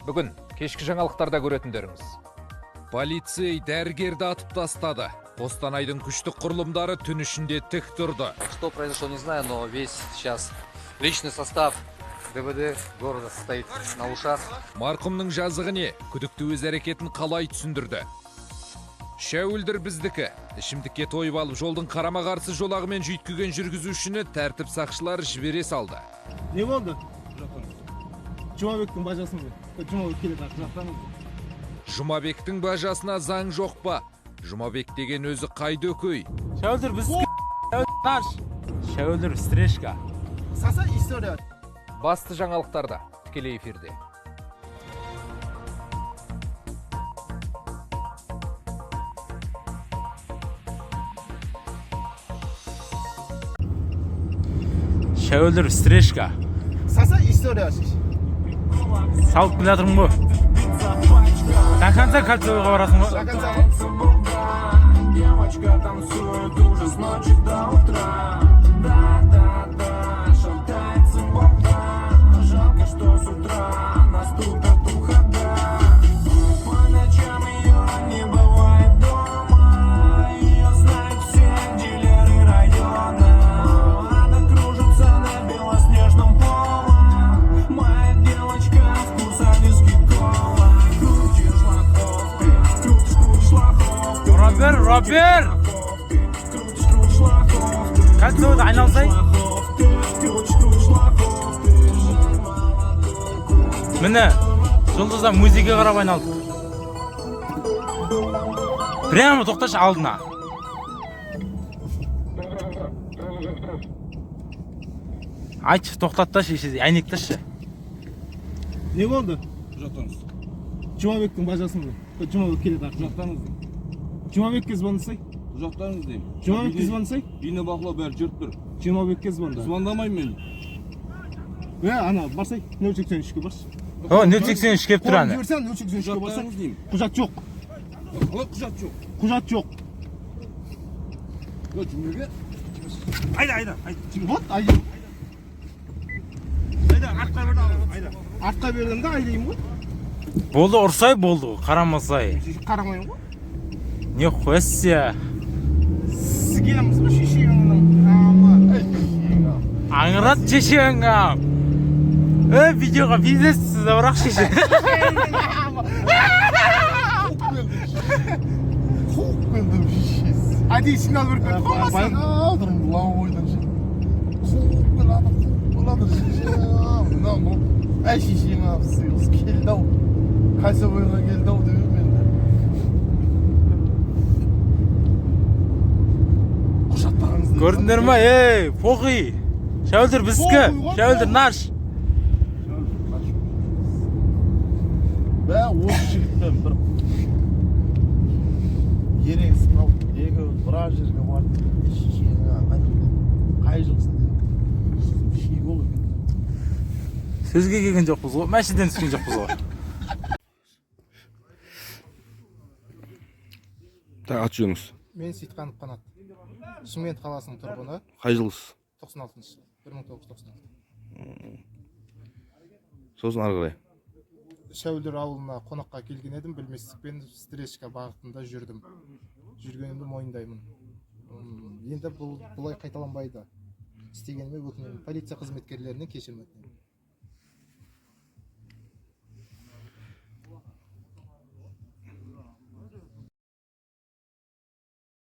Бүгін кешкі жаңалықтарда көретіндеріңіз. Полицей дәрігерді атып тастады. Қостанайдың күштік құрылымдары түн ішінде тік тұрды. Что произошло, не знаю, но весь сейчас личный состав ГВД города стоит на ушах. Марқұмның жазығы не? Күдікті өз әрекетін қалай түсіндірді? Шәуілдір біздікі. Ішімдікке тойып алып жолдың қарама-қарсы жолағымен жүйткіген жүргізушіні тәртіп сақшылар жібере салды. Не болды? Жұмабектің бажасын Жұмабек келеді жақтаңыз. Жұмабектің бажасына заң жоқ па? Жұмабек деген өзі қайды өкөй? Шәуілдір біздікі. Шәуілдір стрижка. Саса история. Басты жаңалықтарда тікелей эфирде. Шәуілдір стрижка. Саса история. Салып келе жатырмын ғой. До конца кольцевойға барасың ғой. До конца. Девочка танцует уже с ночи до утра. Да, шатается попа. Жалко, что с утра наступит ухода. По ночам ее не бывает дома. Ее знают все дилеры района. Она кружится на белоснежном поле. Моя девочка вкуса виски кола. Крутишь лоховки, крутишь лоховки. Робер! Кольцевойда айналсай. Міне, жұлдыздан музейге қарап айналды. Прямо тоқташы алдына. Айтшы, тоқтатташы, әйнекташы. Не болды? Құжаттаңыз. Жұмабектің бажасын Жұмабек келеді Құжаттаңыз. Жұмабекке звондасай. Құжаттаңыз деймін. Жұмабекке звондасай. Бейне бақылау бәрі жүріп тұр. Жұмабекке звонда. Звондамаймын мен. Ана барсай 083-ке баршы. О, 083 кеп тұр аны. Көрсен 083-ке барсай. Құжаттаңыз деймін. Құжат жоқ. Қалай құжат жоқ? Құжат жоқ. Жүмеге. Айда. Вот, айда. Артқа бердім да айдайым ғой. Болды, ұрсай болды, қарамасай. Қарамайым ғой. Не қойсы? Сігеміз бұл шешегіңнің. Аңырат шешеңім. Видеоға бизнес бірақ шеше. Қуып келдім шешесі. Әдей сигнал беріп кетті қоймасын. Алдырым бұлан ойдан ше. Қуып болады шеше. Мынау бұл. Әй шешең абы сыйлыс келді ау. Кольцевойға келді ау деп мен. Құжаттарыңызды. Көрдіңдер ма? Поқи. Шәуілдір біздікі. Шәуілдір наш. Бә, осы жігітпен бір ереңсің ау. Егі біраз жерге барды. Шешеңа қай жылсың деп. Шей бол екен. Сөзге келген жоқпыз ғой. Мәшіден түскен жоқпыз ғой. Аты жөніңіз. Мен Сейтқанов Қанат. Шымкент қаласының тұрғыны. Қай жылғысыз? 96 1996. Сосын ары қарай. Шәуілдір ауылына қонаққа келген едім, білместікпен стрижка бағытында жүрдім. Жүргенімді мойындаймын. Енді бұлай қайталанбайды. Істегеніме өкінемін. Полиция қызметкерлерінен кешірім өтінемін.